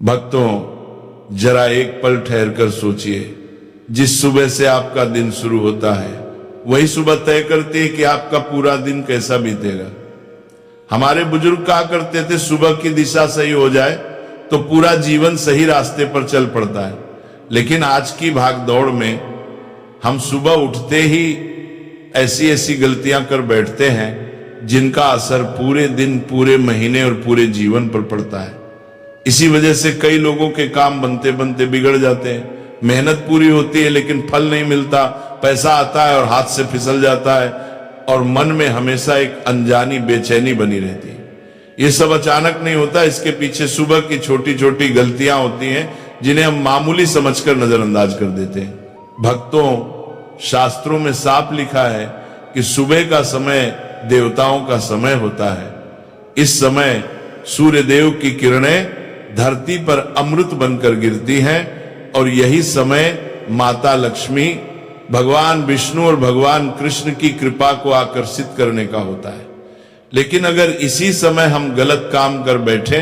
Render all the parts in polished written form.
भक्तों, जरा एक पल ठहर कर सोचिए, जिस सुबह से आपका दिन शुरू होता है वही सुबह तय करती है कि आपका पूरा दिन कैसा बीतेगा। हमारे बुजुर्ग कहा करते थे, सुबह की दिशा सही हो जाए तो पूरा जीवन सही रास्ते पर चल पड़ता है। लेकिन आज की भाग दौड़ में हम सुबह उठते ही ऐसी ऐसी गलतियां कर बैठते हैं जिनका असर पूरे दिन, पूरे महीने और पूरे जीवन पर पड़ता है। इसी वजह से कई लोगों के काम बनते बनते बिगड़ जाते हैं। मेहनत पूरी होती है लेकिन फल नहीं मिलता, पैसा आता है और हाथ से फिसल जाता है और मन में हमेशा एक अनजानी बेचैनी बनी रहती है। ये सब अचानक नहीं होता, इसके पीछे सुबह की छोटी छोटी गलतियां होती हैं जिन्हें हम मामूली समझकर नजरअंदाज कर देते हैं। भक्तों, शास्त्रों में साफ लिखा है कि सुबह का समय देवताओं का समय होता है। इस समय सूर्य देव की किरणें धरती पर अमृत बनकर गिरती हैं और यही समय माता लक्ष्मी, भगवान विष्णु और भगवान कृष्ण की कृपा को आकर्षित करने का होता है। लेकिन अगर इसी समय हम गलत काम कर बैठे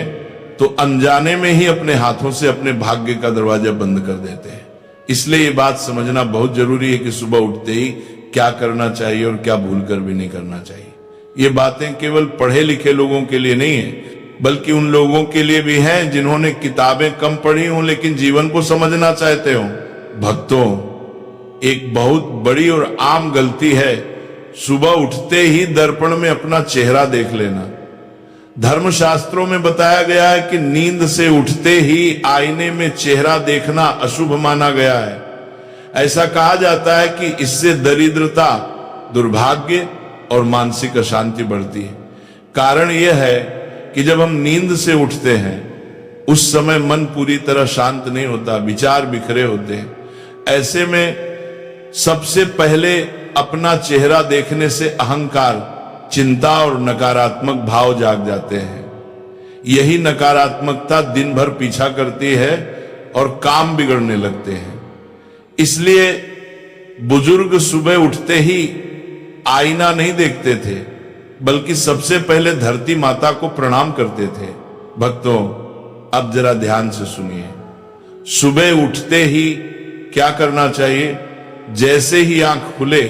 तो अनजाने में ही अपने हाथों से अपने भाग्य का दरवाजा बंद कर देते हैं। इसलिए ये बात समझना बहुत जरूरी है कि सुबह उठते ही क्या करना चाहिए और क्या भूलकर भी नहीं करना चाहिए। ये बातें केवल पढ़े लिखे लोगों के लिए नहीं है, बल्कि उन लोगों के लिए भी हैं जिन्होंने किताबें कम पढ़ी हों लेकिन जीवन को समझना चाहते हो। भक्तों, एक बहुत बड़ी और आम गलती है सुबह उठते ही दर्पण में अपना चेहरा देख लेना। धर्मशास्त्रों में बताया गया है कि नींद से उठते ही आईने में चेहरा देखना अशुभ माना गया है। ऐसा कहा जाता है कि इससे दरिद्रता, दुर्भाग्य और मानसिक अशांति बढ़ती है। कारण यह है कि जब हम नींद से उठते हैं उस समय मन पूरी तरह शांत नहीं होता, विचार बिखरे होते हैं। ऐसे में सबसे पहले अपना चेहरा देखने से अहंकार, चिंता और नकारात्मक भाव जाग जाते हैं। यही नकारात्मकता दिन भर पीछा करती है और काम बिगड़ने लगते हैं। इसलिए बुजुर्ग सुबह उठते ही आईना नहीं देखते थे, बल्कि सबसे पहले धरती माता को प्रणाम करते थे। भक्तों, अब जरा ध्यान से सुनिए। सुबह उठते ही क्या करना चाहिए? जैसे ही आंख खुले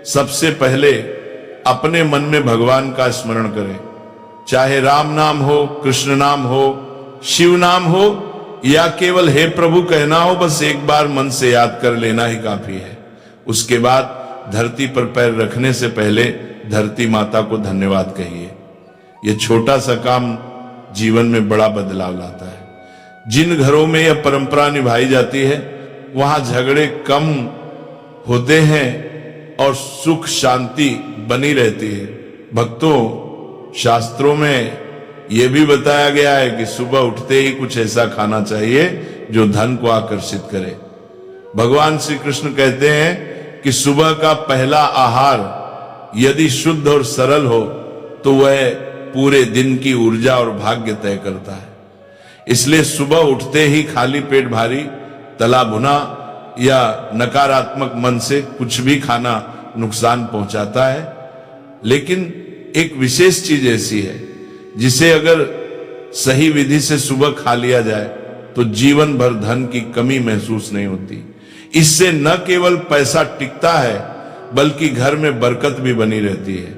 सबसे पहले अपने मन में भगवान का स्मरण करें। चाहे राम नाम हो, कृष्ण नाम हो, शिव नाम हो या केवल हे प्रभु कहना हो, बस एक बार मन से याद कर लेना ही काफी है। उसके बाद धरती पर पैर रखने से पहले धरती माता को धन्यवाद कहिए। यह छोटा सा काम जीवन में बड़ा बदलाव लाता है। जिन घरों में यह परंपरा निभाई जाती है वहां झगड़े कम होते हैं और सुख शांति बनी रहती है। भक्तों, शास्त्रों में यह भी बताया गया है कि सुबह उठते ही कुछ ऐसा खाना चाहिए जो धन को आकर्षित करे। भगवान श्री कृष्ण कहते हैं कि सुबह का पहला आहार यदि शुद्ध और सरल हो तो वह पूरे दिन की ऊर्जा और भाग्य तय करता है। इसलिए सुबह उठते ही खाली पेट भारी, तला भुना या नकारात्मक मन से कुछ भी खाना नुकसान पहुंचाता है। लेकिन एक विशेष चीज ऐसी है जिसे अगर सही विधि से सुबह खा लिया जाए तो जीवन भर धन की कमी महसूस नहीं होती। इससे न केवल पैसा टिकता है बल्कि घर में बरकत भी बनी रहती है।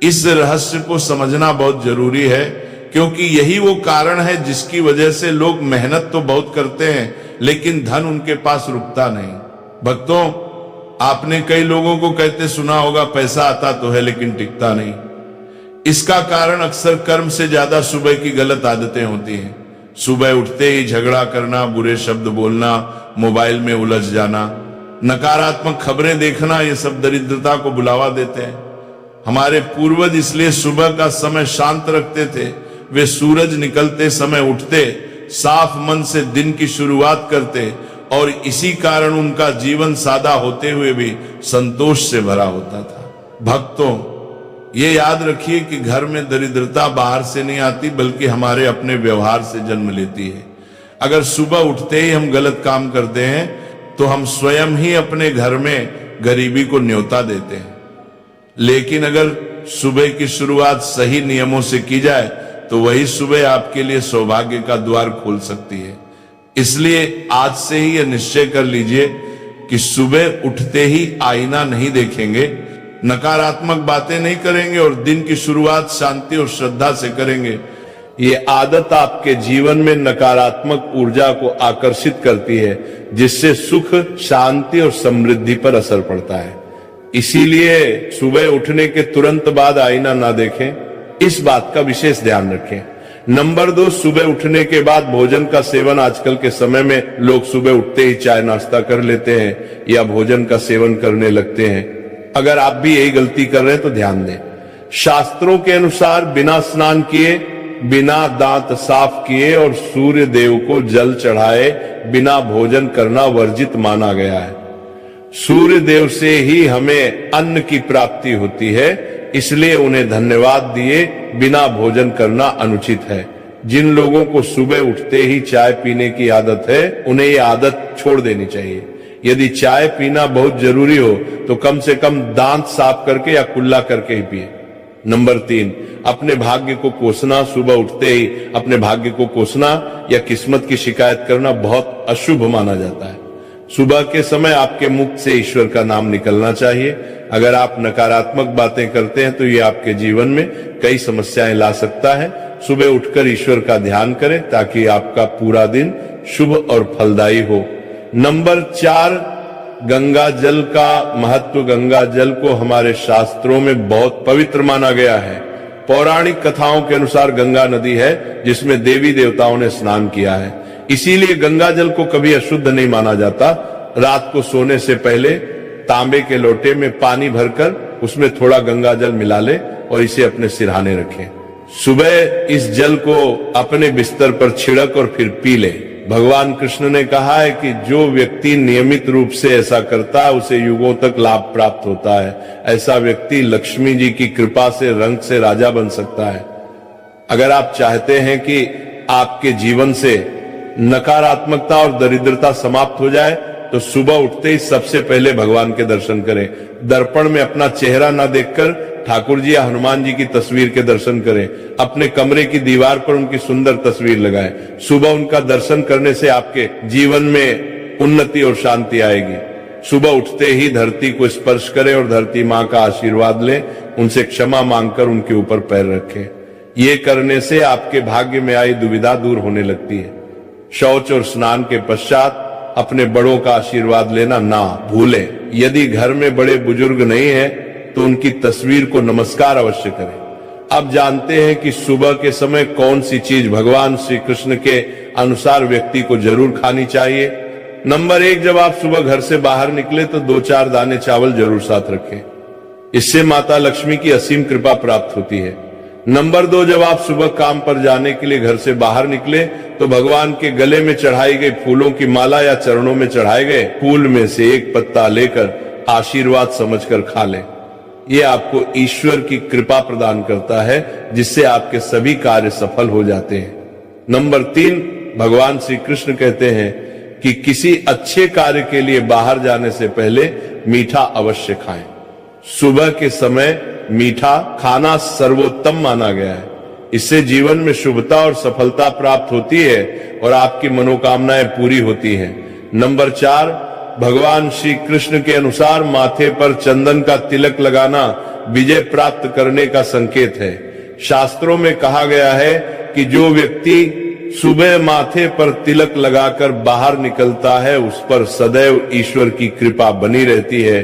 इस रहस्य को समझना बहुत जरूरी है, क्योंकि यही वो कारण है जिसकी वजह से लोग मेहनत तो बहुत करते हैं लेकिन धन उनके पास रुकता नहीं। भक्तों, आपने कई लोगों को कहते सुना होगा, पैसा आता तो है लेकिन टिकता नहीं। इसका कारण अक्सर कर्म से ज्यादा सुबह की गलत आदतें होती हैं। सुबह उठते ही झगड़ा करना, बुरे शब्द बोलना, मोबाइल में उलझ जाना, नकारात्मक खबरें देखना, ये सब दरिद्रता को बुलावा देते हैं। हमारे पूर्वज इसलिए सुबह का समय शांत रखते थे। वे सूरज निकलते समय उठते, साफ मन से दिन की शुरुआत करते और इसी कारण उनका जीवन सादा होते हुए भी संतोष से भरा होता था। भक्तों, ये याद रखिए कि घर में दरिद्रता बाहर से नहीं आती बल्कि हमारे अपने व्यवहार से जन्म लेती है। अगर सुबह उठते ही हम गलत काम करते हैं तो हम स्वयं ही अपने घर में गरीबी को न्योता देते हैं। लेकिन अगर सुबह की शुरुआत सही नियमों से की जाए तो वही सुबह आपके लिए सौभाग्य का द्वार खोल सकती है। इसलिए आज से ही यह निश्चय कर लीजिए कि सुबह उठते ही आईना नहीं देखेंगे, नकारात्मक बातें नहीं करेंगे और दिन की शुरुआत शांति और श्रद्धा से करेंगे। ये आदत आपके जीवन में नकारात्मक ऊर्जा को आकर्षित करती है, जिससे सुख, शांति और समृद्धि पर असर पड़ता है। इसीलिए सुबह उठने के तुरंत बाद आईना ना देखें, इस बात का विशेष ध्यान रखें। नंबर 2, सुबह उठने के बाद भोजन का सेवन। आजकल के समय में लोग सुबह उठते ही चाय नाश्ता कर लेते हैं या भोजन का सेवन करने लगते हैं। अगर आप भी यही गलती कर रहे हैं तो ध्यान दें। शास्त्रों के अनुसार बिना स्नान किए, बिना दांत साफ किए और सूर्य देव को जल चढ़ाए बिना भोजन करना वर्जित माना गया है। सूर्य देव से ही हमें अन्न की प्राप्ति होती है, इसलिए उन्हें धन्यवाद दिए बिना भोजन करना अनुचित है। जिन लोगों को सुबह उठते ही चाय पीने की आदत है, उन्हें ये आदत छोड़ देनी चाहिए। यदि चाय पीना बहुत जरूरी हो तो कम से कम दांत साफ करके या कुल्ला करके ही पिए। नंबर 3, अपने भाग्य को कोसना। सुबह उठते ही अपने भाग्य को कोसना या किस्मत की शिकायत करना बहुत अशुभ माना जाता है। सुबह के समय आपके मुख से ईश्वर का नाम निकलना चाहिए। अगर आप नकारात्मक बातें करते हैं तो ये आपके जीवन में कई समस्याएं ला सकता है। सुबह उठकर ईश्वर का ध्यान करें ताकि आपका पूरा दिन शुभ और फलदायी हो। नंबर 4, गंगा जल का महत्व। गंगा जल को हमारे शास्त्रों में बहुत पवित्र माना गया है। पौराणिक कथाओं के अनुसार गंगा नदी है जिसमें देवी देवताओं ने स्नान किया है। इसीलिए गंगा जल को कभी अशुद्ध नहीं माना जाता। रात को सोने से पहले तांबे के लोटे में पानी भरकर उसमें थोड़ा गंगा जल मिला ले और इसे अपने सिरहाने रखें। सुबह इस जल को अपने बिस्तर पर छिड़क और फिर पी ले। भगवान कृष्ण ने कहा है कि जो व्यक्ति नियमित रूप से ऐसा करता है उसे युगों तक लाभ प्राप्त होता है। ऐसा व्यक्ति लक्ष्मी जी की कृपा से रंग से राजा बन सकता है। अगर आप चाहते हैं कि आपके जीवन से नकारात्मकता और दरिद्रता समाप्त हो जाए तो सुबह उठते ही सबसे पहले भगवान के दर्शन करें। दर्पण में अपना चेहरा ना देखकर ठाकुर जी या हनुमान जी की तस्वीर के दर्शन करें। अपने कमरे की दीवार पर उनकी सुंदर तस्वीर लगाएं। सुबह उनका दर्शन करने से आपके जीवन में उन्नति और शांति आएगी। सुबह उठते ही धरती को स्पर्श करें और धरती माँ का आशीर्वाद लें। उनसे क्षमा मांगकर उनके ऊपर पैर रखें। ये करने से आपके भाग्य में आई दुविधा दूर होने लगती है। शौच और स्नान के पश्चात अपने बड़ों का आशीर्वाद लेना ना भूलें। यदि घर में बड़े बुजुर्ग नहीं है तो उनकी तस्वीर को नमस्कार अवश्य करें। अब जानते हैं कि सुबह के समय कौन सी चीज भगवान श्री कृष्ण के अनुसार व्यक्ति को जरूर खानी चाहिए। नंबर 1, जब आप सुबह घर से बाहर निकले तो 2-4 दाने चावल जरूर साथ रखें। इससे माता लक्ष्मी की असीम कृपा प्राप्त होती है। नंबर 2, जब आप सुबह काम पर जाने के लिए घर से बाहर निकले तो भगवान के गले में चढ़ाई गई फूलों की माला या चरणों में चढ़ाए गए फूल में से एक पत्ता लेकर आशीर्वाद समझकर खा लें। यह आपको ईश्वर की कृपा प्रदान करता है, जिससे आपके सभी कार्य सफल हो जाते हैं। नंबर 3, भगवान श्री कृष्ण कहते हैं कि किसी अच्छे कार्य के लिए बाहर जाने से पहले मीठा अवश्य खाएं। सुबह के समय मीठा खाना सर्वोत्तम माना गया है। इससे जीवन में शुभता और सफलता प्राप्त होती है और आपकी मनोकामनाएं पूरी होती हैं। नंबर 4, भगवान श्री कृष्ण के अनुसार माथे पर चंदन का तिलक लगाना विजय प्राप्त करने का संकेत है। शास्त्रों में कहा गया है कि जो व्यक्ति सुबह माथे पर तिलक लगाकर बाहर निकलता है उस पर सदैव ईश्वर की कृपा बनी रहती है।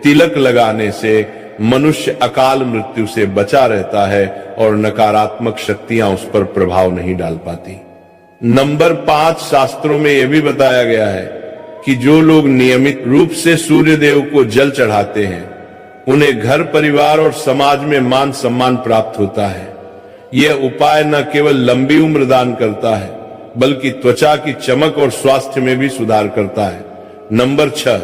तिलक लगाने से मनुष्य अकाल मृत्यु से बचा रहता है और नकारात्मक शक्तियां उस पर प्रभाव नहीं डाल पाती। नंबर 5, शास्त्रों में यह भी बताया गया है कि जो लोग नियमित रूप से सूर्य देव को जल चढ़ाते हैं उन्हें घर, परिवार और समाज में मान सम्मान प्राप्त होता है। यह उपाय न केवल लंबी उम्र दान करता है बल्कि त्वचा की चमक और स्वास्थ्य में भी सुधार करता है। नंबर 6,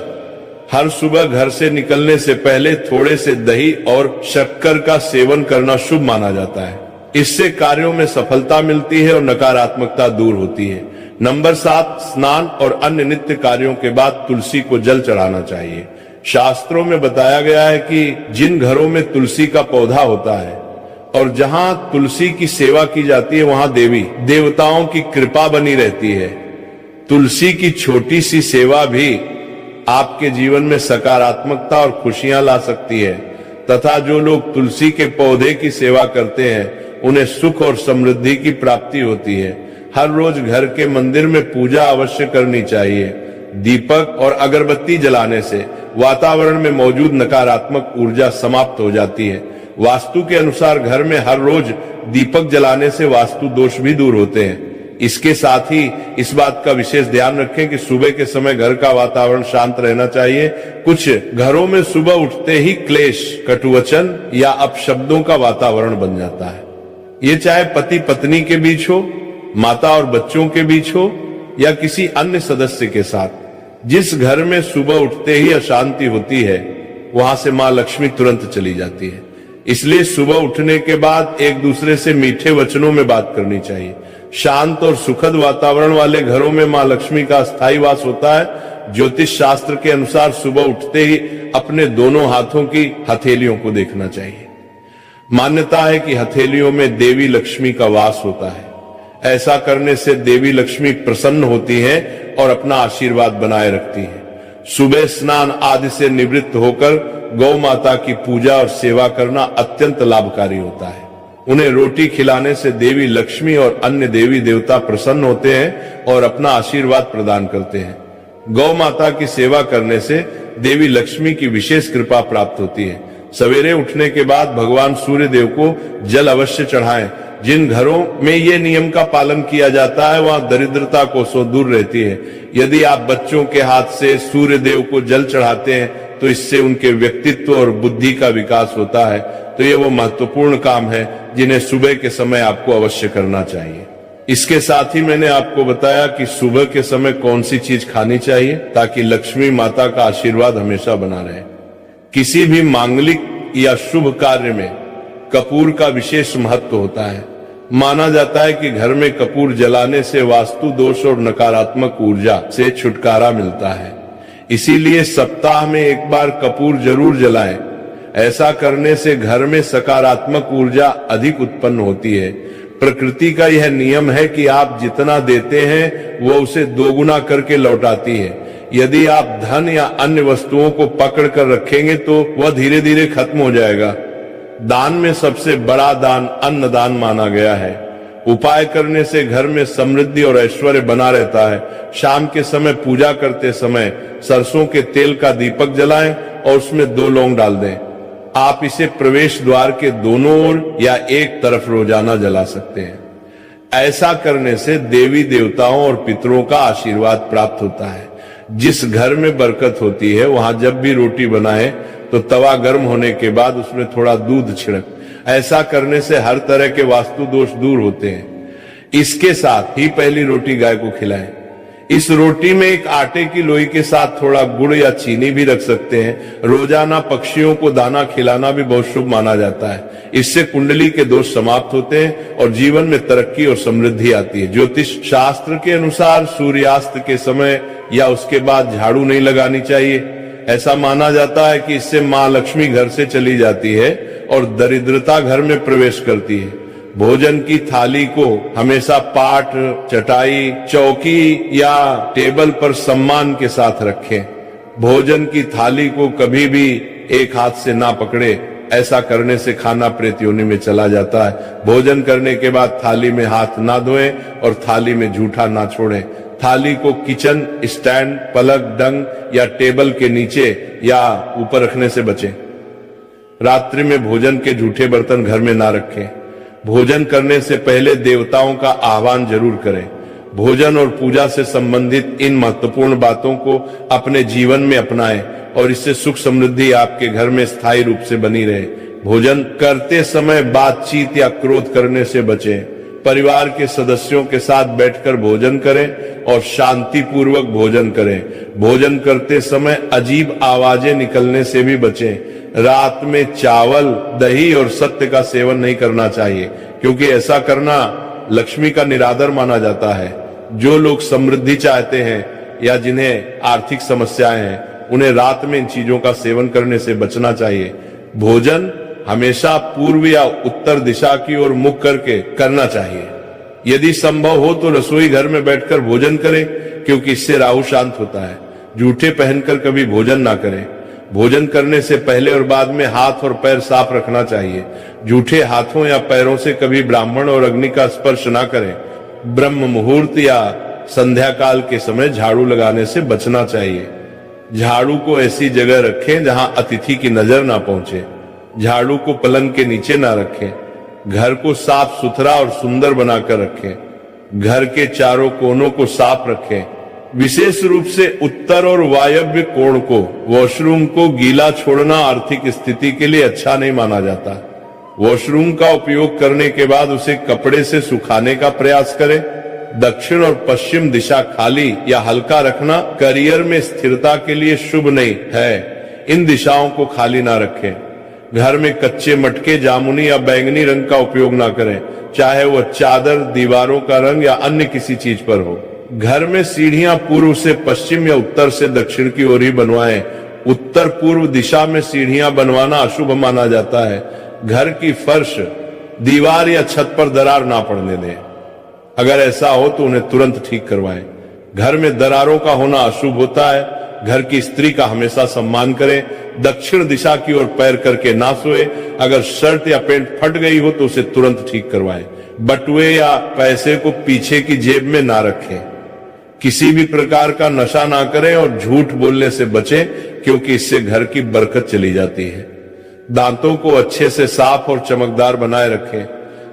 हर सुबह घर से निकलने से पहले थोड़े से दही और शक्कर का सेवन करना शुभ माना जाता है। इससे कार्यों में सफलता मिलती है और नकारात्मकता दूर होती है। नंबर 7, स्नान और अन्य नित्य कार्यों के बाद तुलसी को जल चढ़ाना चाहिए। शास्त्रों में बताया गया है कि जिन घरों में तुलसी का पौधा होता है और जहां तुलसी की सेवा की जाती है वहां देवी देवताओं की कृपा बनी रहती है। तुलसी की छोटी सी सेवा भी आपके जीवन में सकारात्मकता और खुशियां ला सकती है, तथा जो लोग तुलसी के पौधे की सेवा करते हैं उन्हें सुख और समृद्धि की प्राप्ति होती है। हर रोज घर के मंदिर में पूजा अवश्य करनी चाहिए। दीपक और अगरबत्ती जलाने से वातावरण में मौजूद नकारात्मक ऊर्जा समाप्त हो जाती है। वास्तु के अनुसार घर में हर रोज दीपक जलाने से वास्तु दोष भी दूर होते हैं। इसके साथ ही इस बात का विशेष ध्यान रखें कि सुबह के समय घर का वातावरण शांत रहना चाहिए। कुछ घरों में सुबह उठते ही क्लेश, कटुवचन या अपशब्दों का वातावरण बन जाता है। ये चाहे पति पत्नी के बीच हो, माता और बच्चों के बीच हो या किसी अन्य सदस्य के साथ। जिस घर में सुबह उठते ही अशांति होती है वहां से मां लक्ष्मी तुरंत चली जाती है। इसलिए सुबह उठने के बाद एक दूसरे से मीठे वचनों में बात करनी चाहिए। शांत और सुखद वातावरण वाले घरों में मां लक्ष्मी का स्थायी वास होता है। ज्योतिष शास्त्र के अनुसार सुबह उठते ही अपने दोनों हाथों की हथेलियों को देखना चाहिए। मान्यता है कि हथेलियों में देवी लक्ष्मी का वास होता है। ऐसा करने से देवी लक्ष्मी प्रसन्न होती हैं और अपना आशीर्वाद बनाए रखती हैं। सुबह स्नान आदि से निवृत्त होकर गौ माता की पूजा और सेवा करना अत्यंत लाभकारी होता है। उन्हें रोटी खिलाने से देवी लक्ष्मी और अन्य देवी देवता प्रसन्न होते हैं और अपना आशीर्वाद प्रदान करते हैं। गौ माता की सेवा करने से देवी लक्ष्मी की विशेष कृपा प्राप्त होती है। सवेरे उठने के बाद भगवान सूर्य देव को जल अवश्य चढ़ाएं। जिन घरों में ये नियम का पालन किया जाता है वहां दरिद्रता कोसों दूर रहती है। यदि आप बच्चों के हाथ से सूर्य देव को जल चढ़ाते हैं तो इससे उनके व्यक्तित्व और बुद्धि का विकास होता है। तो ये वो महत्वपूर्ण काम है जिन्हें सुबह के समय आपको अवश्य करना चाहिए। इसके साथ ही मैंने आपको बताया कि सुबह के समय कौन सी चीज खानी चाहिए ताकि लक्ष्मी माता का आशीर्वाद हमेशा बना रहे। किसी भी मांगलिक या शुभ कार्य में कपूर का विशेष महत्व होता है। माना जाता है कि घर में कपूर जलाने से वास्तु दोष और नकारात्मक ऊर्जा से छुटकारा मिलता है। इसीलिए सप्ताह में एक बार कपूर जरूर जलाएं। ऐसा करने से घर में सकारात्मक ऊर्जा अधिक उत्पन्न होती है। प्रकृति का यह नियम है कि आप जितना देते हैं वो उसे दोगुना करके लौटाती है। यदि आप धन या अन्य वस्तुओं को पकड़ कर रखेंगे तो वह धीरे धीरे खत्म हो जाएगा। दान में सबसे बड़ा दान अन्नदान माना गया है। उपाय करने से घर में समृद्धि और ऐश्वर्य बना रहता है। शाम के समय पूजा करते समय सरसों के तेल का दीपक जलाएं और उसमें 2 लौंग डाल दें। आप इसे प्रवेश द्वार के दोनों ओर या एक तरफ रोजाना जला सकते हैं। ऐसा करने से देवी देवताओं और पितरों का आशीर्वाद प्राप्त होता है। जिस घर में बरकत होती है वहां जब भी रोटी बनाए तो तवा गर्म होने के बाद उसमें थोड़ा दूध छिड़क। ऐसा करने से हर तरह के वास्तु दोष दूर होते हैं। इसके साथ ही पहली रोटी गाय को खिलाएं। इस रोटी में एक आटे की लोई के साथ थोड़ा गुड़ या चीनी भी रख सकते हैं। रोजाना पक्षियों को दाना खिलाना भी बहुत शुभ माना जाता है। इससे कुंडली के दोष समाप्त होते हैं और जीवन में तरक्की और समृद्धि आती है। ज्योतिष शास्त्र के अनुसार सूर्यास्त के समय या उसके बाद झाड़ू नहीं लगानी चाहिए। ऐसा माना जाता है कि इससे मां लक्ष्मी घर से चली जाती है और दरिद्रता घर में प्रवेश करती है। भोजन की थाली को हमेशा पाट, चटाई, चौकी या टेबल पर सम्मान के साथ रखें। भोजन की थाली को कभी भी एक हाथ से ना पकड़े। ऐसा करने से खाना प्रेत योनि में चला जाता है। भोजन करने के बाद थाली में हाथ ना धोएं और थाली में जूठा ना छोड़ें। थाली को किचन स्टैंड, पलक, डंग या टेबल के नीचे या ऊपर रखने से बचें। रात्रि में भोजन के जूठे बर्तन घर में ना रखें। भोजन करने से पहले देवताओं का आह्वान जरूर करें। भोजन और पूजा से संबंधित इन महत्वपूर्ण बातों को अपने जीवन में अपनाएं और इससे सुख समृद्धि आपके घर में स्थायी रूप से बनी रहे। भोजन करते समय बातचीत या क्रोध करने से बचें। परिवार के सदस्यों के साथ बैठकर भोजन करें और शांति पूर्वक भोजन करें। भोजन करते समय अजीब आवाजें निकलने से भी बचें। रात में चावल, दही और सत्य का सेवन नहीं करना चाहिए क्योंकि ऐसा करना लक्ष्मी का निरादर माना जाता है। जो लोग समृद्धि चाहते हैं या जिन्हें आर्थिक समस्याएं हैं उन्हें रात में इन चीजों का सेवन करने से बचना चाहिए। भोजन हमेशा पूर्व या उत्तर दिशा की ओर मुख करके करना चाहिए। यदि संभव हो तो रसोई घर में बैठकर भोजन करें, क्योंकि इससे राहु शांत होता है। जूठे पहनकर कभी भोजन ना करें। भोजन करने से पहले और बाद में हाथ और पैर साफ रखना चाहिए। जूठे हाथों या पैरों से कभी ब्राह्मण और अग्नि का स्पर्श ना करें। ब्रह्म मुहूर्त या संध्या काल के समय झाड़ू लगाने से बचना चाहिए। झाड़ू को ऐसी जगह रखें जहां अतिथि की नजर ना पहुंचे। झाड़ू को पलंग के नीचे ना रखें। घर को साफ सुथरा और सुंदर बनाकर रखें। घर के चारों कोनों को साफ रखें। विशेष रूप से उत्तर और वायव्य कोण को, वॉशरूम को गीला छोड़ना आर्थिक स्थिति के लिए अच्छा नहीं माना जाता। वॉशरूम का उपयोग करने के बाद उसे कपड़े से सुखाने का प्रयास करें। दक्षिण और पश्चिम दिशा खाली या हल्का रखना करियर में स्थिरता के लिए शुभ नहीं है। इन दिशाओं को खाली ना रखें। घर में कच्चे मटके, जामुनी या बैंगनी रंग का उपयोग ना करें, चाहे वह चादर, दीवारों का रंग या अन्य किसी चीज पर हो। घर में सीढ़ियां पूर्व से पश्चिम या उत्तर से दक्षिण की ओर ही बनवाएं। उत्तर पूर्व दिशा में सीढ़ियां बनवाना अशुभ माना जाता है। घर की फर्श, दीवार या छत पर दरार ना पड़ने दें। अगर ऐसा हो तो उन्हें तुरंत ठीक करवाएं। घर में दरारों का होना अशुभ होता है। घर की स्त्री का हमेशा सम्मान करें। दक्षिण दिशा की ओर पैर करके ना सोए। अगर शर्ट या पैंट फट गई हो तो उसे तुरंत ठीक करवाएं। बटुए या पैसे को पीछे की जेब में ना रखें। किसी भी प्रकार का नशा ना करें और झूठ बोलने से बचें, क्योंकि इससे घर की बरकत चली जाती है। दांतों को अच्छे से साफ और चमकदार बनाए रखें।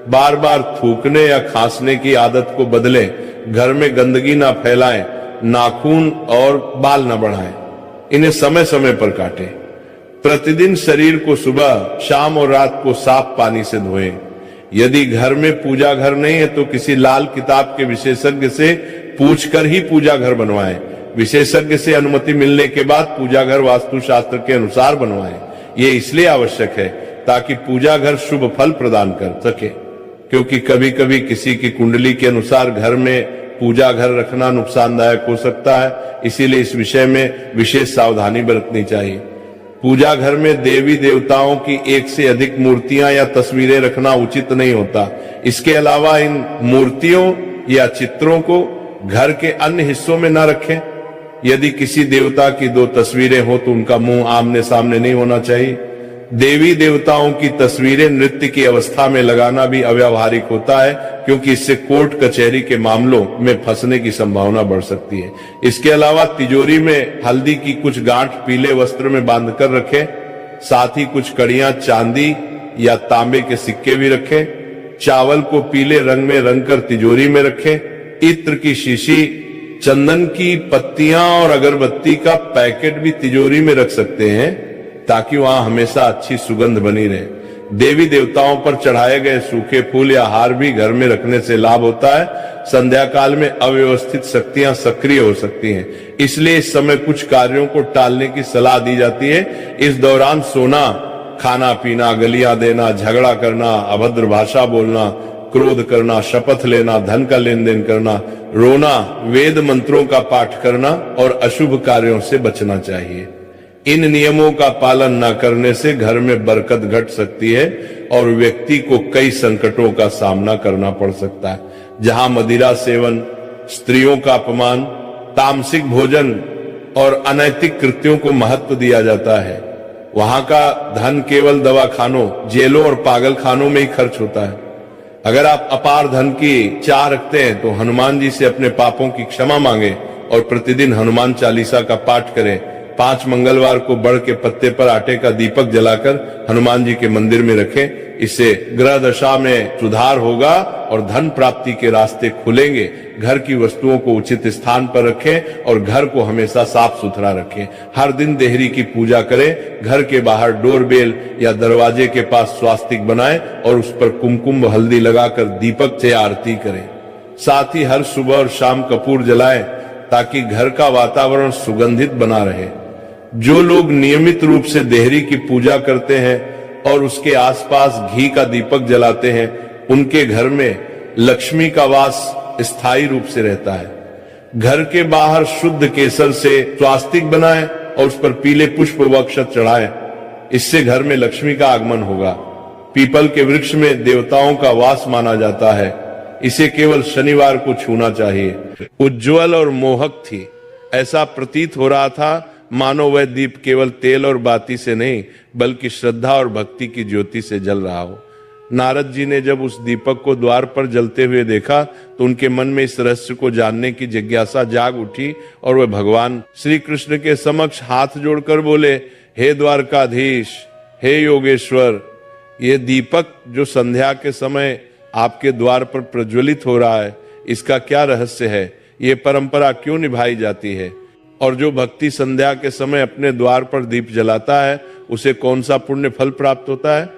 बार बार थूकने या खांसने की आदत को बदलें। घर में गंदगी ना फैलाएं। नाखून और बाल न बढ़ाएं। इन्हें समय समय पर काटें। प्रतिदिन शरीर को सुबह, शाम और रात को साफ पानी से धोएं। यदि घर में पूजा घर नहीं है तो किसी लाल किताब के विशेषज्ञ से पूछकर ही पूजा घर बनवाएं। विशेषज्ञ से अनुमति मिलने के बाद पूजा घर वास्तुशास्त्र के अनुसार बनवाएं। ये इसलिए आवश्यक है ताकि पूजा घर शुभ फल प्रदान कर सके, क्योंकि कभी कभी किसी की कुंडली के अनुसार घर में पूजा घर रखना नुकसानदायक हो सकता है। इसीलिए इस विषय में विशेष सावधानी बरतनी चाहिए। पूजा घर में देवी देवताओं की एक से अधिक मूर्तियां या तस्वीरें रखना उचित नहीं होता। इसके अलावा इन मूर्तियों या चित्रों को घर के अन्य हिस्सों में न रखें। यदि किसी देवता की 2 तस्वीरें हो तो उनका मुंह आमने सामने नहीं होना चाहिए। देवी देवताओं की तस्वीरें नृत्य की अवस्था में लगाना भी अव्यावहारिक होता है, क्योंकि इससे कोर्ट कचहरी के मामलों में फंसने की संभावना बढ़ सकती है। इसके अलावा तिजोरी में हल्दी की कुछ गांठ पीले वस्त्र में बांधकर रखें। साथ ही कुछ कड़ियां चांदी या तांबे के सिक्के भी रखें। चावल को पीले रंग में रंगकर तिजोरी में रखें। इत्र की शीशी, चंदन की पत्तियां और अगरबत्ती का पैकेट भी तिजोरी में रख सकते हैं, ताकि वहां हमेशा अच्छी सुगंध बनी रहे। देवी देवताओं पर चढ़ाए गए सूखे फूल या हार भी घर में रखने से लाभ होता है। संध्या काल में अव्यवस्थित शक्तियां सक्रिय हो सकती हैं, इसलिए इस समय कुछ कार्यों को टालने की सलाह दी जाती है। इस दौरान सोना, खाना पीना, गलियां देना, झगड़ा करना, अभद्र भाषा बोलना, क्रोध करना, शपथ लेना, धन का लेन देन करना, रोना, वेद मंत्रों का पाठ करना और अशुभ कार्यों से बचना चाहिए। इन नियमों का पालन न करने से घर में बरकत घट सकती है और व्यक्ति को कई संकटों का सामना करना पड़ सकता है। जहां मदिरा सेवन, स्त्रियों का अपमान, तामसिक भोजन और अनैतिक कृत्यों को महत्व दिया जाता है, वहां का धन केवल दवाखानों, जेलों और पागल खानों में ही खर्च होता है। अगर आप अपार धन की चाह रखते हैं तो हनुमान जी से अपने पापों की क्षमा मांगे और प्रतिदिन हनुमान चालीसा का पाठ करें। 5 मंगलवार को बड़ के पत्ते पर आटे का दीपक जलाकर हनुमान जी के मंदिर में रखें। इससे ग्रह दशा में सुधार होगा और धन प्राप्ति के रास्ते खुलेंगे। घर की वस्तुओं को उचित स्थान पर रखें और घर को हमेशा साफ सुथरा रखें। हर दिन देहरी की पूजा करें। घर के बाहर डोरबेल या दरवाजे के पास स्वास्तिक बनाएं और उस पर कुमकुम हल्दी लगाकर दीपक से आरती करें। साथ ही हर सुबह और शाम कपूर जलाएं ताकि घर का वातावरण सुगंधित बना रहे। जो लोग नियमित रूप से देहरी की पूजा करते हैं और उसके आसपास घी का दीपक जलाते हैं, उनके घर में लक्ष्मी का वास स्थायी रूप से रहता है। घर के बाहर शुद्ध केसर से स्वास्तिक बनाएं और उस पर पीले पुष्प व अक्षत चढ़ाएं। इससे घर में लक्ष्मी का आगमन होगा। पीपल के वृक्ष में देवताओं का वास माना जाता है। इसे केवल शनिवार को छूना चाहिए। उज्जवल और मोहक थी, ऐसा प्रतीत हो रहा था मानो वह दीप केवल तेल और बाती से नहीं बल्कि श्रद्धा और भक्ति की ज्योति से जल रहा हो। नारद जी ने जब उस दीपक को द्वार पर जलते हुए देखा तो उनके मन में इस रहस्य को जानने की जिज्ञासा जाग उठी और वह भगवान श्री कृष्ण के समक्ष हाथ जोड़कर बोले, हे द्वारकाधीश, हे योगेश्वर, ये दीपक जो संध्या के समय आपके द्वार पर प्रज्वलित हो रहा है, इसका क्या रहस्य है? ये परंपरा क्यों निभाई जाती है? और जो भक्ति संध्या के समय अपने द्वार पर दीप जलाता है उसे कौन सा पुण्य फल प्राप्त होता है?